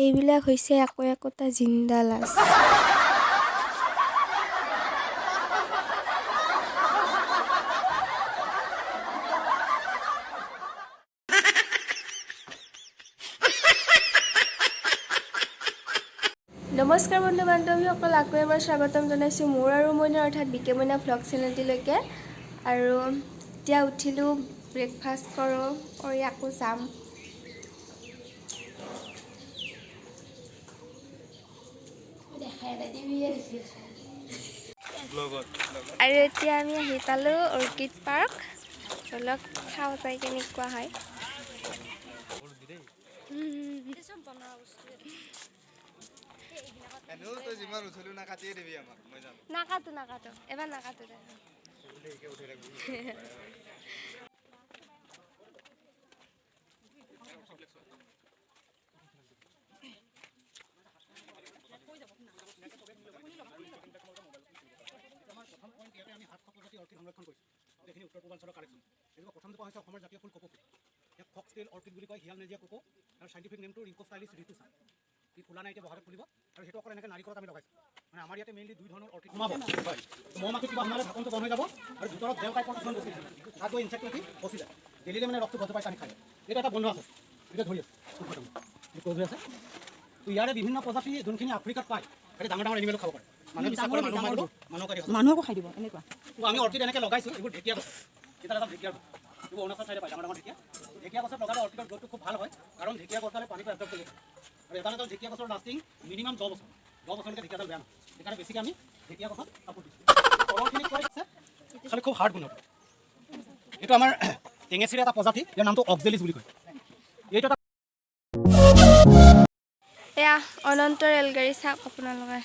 এইবিলাক হৈছে একো একোটা জিন্দা লাছ। নমস্কাৰ বন্ধু বান্ধৱীসকল, আকৌ এবাৰ স্বাগতম জনাইছোঁ মোৰ আৰু মইনাৰ অৰ্থাৎ বিকে মইনা ভ্লগ চেনেলটিলৈকে। আৰু এতিয়া উঠিলোঁ, ব্ৰেকফাষ্ট কৰোঁ, কৰি আকৌ যাম। আৰু এতিয়া আমি আহি পালোঁ অৰ্কিড পাৰ্ক। অলপ চাওঁ যাই কেনেকুৱা হয়। নাকাটো এবাৰ নাকাটো উত্তৰ পূৰ্বাঞ্চলৰ কালেকশ্যন এইটো প্ৰথমটো হৈছে অসমৰ জাতীয় ফুল কপৌ ফুল, ইয়াক ফক্সটেইল অৰ্কিড বুলি কয়, হিয়াল নেজিয়া কপৌ। আৰু চাইণ্টিফিক নেমটো ৰিংকো ষ্টাইলিছ ৰিতুছা। ই ফুলা নাই, এতিয়া বহাগত ফুলিব। আৰু সেইটো অকল এনেকৈ নাৰিকলত আমি লগাইছোঁ। মানে আমাৰ ইয়াতে মেইনলি দুই ধৰণৰ অৰ্কিড সোমাব হয়। মৌ মাখি কিবা সোমালে ঢাকনটো বন্ধ হৈ যাব আৰু ভিতৰত জেল টাইপৰ কিছুমান বস্তু তাত গৈ ইনচেক্ট কি ফচি যায়। ডেইলি মানে ৰসটো গছ পাই পানী খায়। এইটো এটা বন্ধ আছে, এতিয়া ধৰি আছে ক্লজ হৈ আছে। তো ইয়াৰে বিভিন্ন প্ৰজাতি যোনখিনি আফ্ৰিকাত পায়, সেইটো ডাঙৰ ডাঙৰ এনিমেলো খাব পাৰে। মানুহে বিশ্বাস কৰে মানুহকো খাই দিব এনেকুৱা। তো আমি অৰ্কিড এনেকৈ লগাইছোঁ। এইবোৰ ঢেকীয়া গছ, এটা এটা ঢেকীয়া গছ, এইবোৰ অৰুণাচল চাইডে পায় ডাঙৰ ডাঙৰ ঢেকীয়া গছত লগালে অৰ্কিডৰ গ্ৰোথটো খুব ভাল হয়, কাৰণ ঢেকীয়া গছডালে পানীটো এবজৰ্ব কৰি থাকে। আৰু এটা এটা ঢেকীয়া গছৰ লাষ্টিং মিনিমাম 10 বছৰ, 10 বছৰলৈকে ঢেকীয়াডাল বেয়া নহয়। সেইকাৰণে বেছিকৈ আমি ঢেকীয়া গছত কাপোৰ দিছোঁ। তলৰখিনি কৰিছে খালি খুব হাৰ্ড গুণটো। এইটো আমাৰ টেঙেচিৰ এটা প্ৰজাতি, ইয়াৰ নামটো অক্সেলিছ বুলি কয়। এইটো এটা এয়া অনন্ত ৰেলগাড়ী চাওক আপোনালোকে।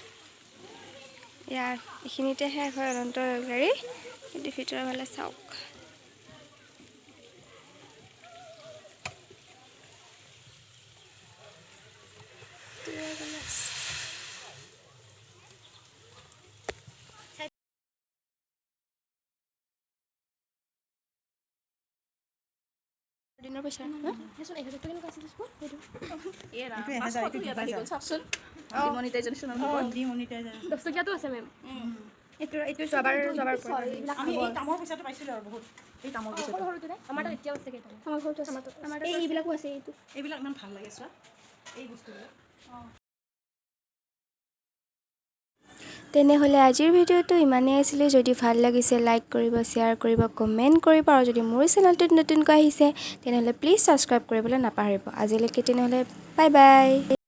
ইয়াৰ এইখিনিতে শেষ হয় অনন্ত ৰেলগাড়ী, কিন্তু ভিতৰৰ ফালে চাওক। দিনৰ পইচা দহটকীয়াটো আছে মেম। এইটো যোৱাবাৰ কামৰ পইচাটো পাইছিলোঁ আৰু বহুত। এই কামৰ পইচাটো আমাৰ তাত এতিয়াও আছে কেইটামান। এইবিলাকো আছে, এইবিলাক ইমান ভাল লাগে চোৱা এই বস্তুবিলাক। তেনেহ'লে আজিৰ ভিডিঅ'টো ইমানেই আছিলে। যদি ভাল লাগিছে লাইক কৰিব, শ্বেয়াৰ কৰিব, কমেণ্ট কৰিব। আৰু যদি মোৰ চেনেলটোত নতুনকৈ আহিছে তেনেহ'লে প্লিজ ছাবস্ক্ৰাইব কৰিবলৈ নাপাহৰিব। আজিলৈকে তেনেহ'লে বাই বাই।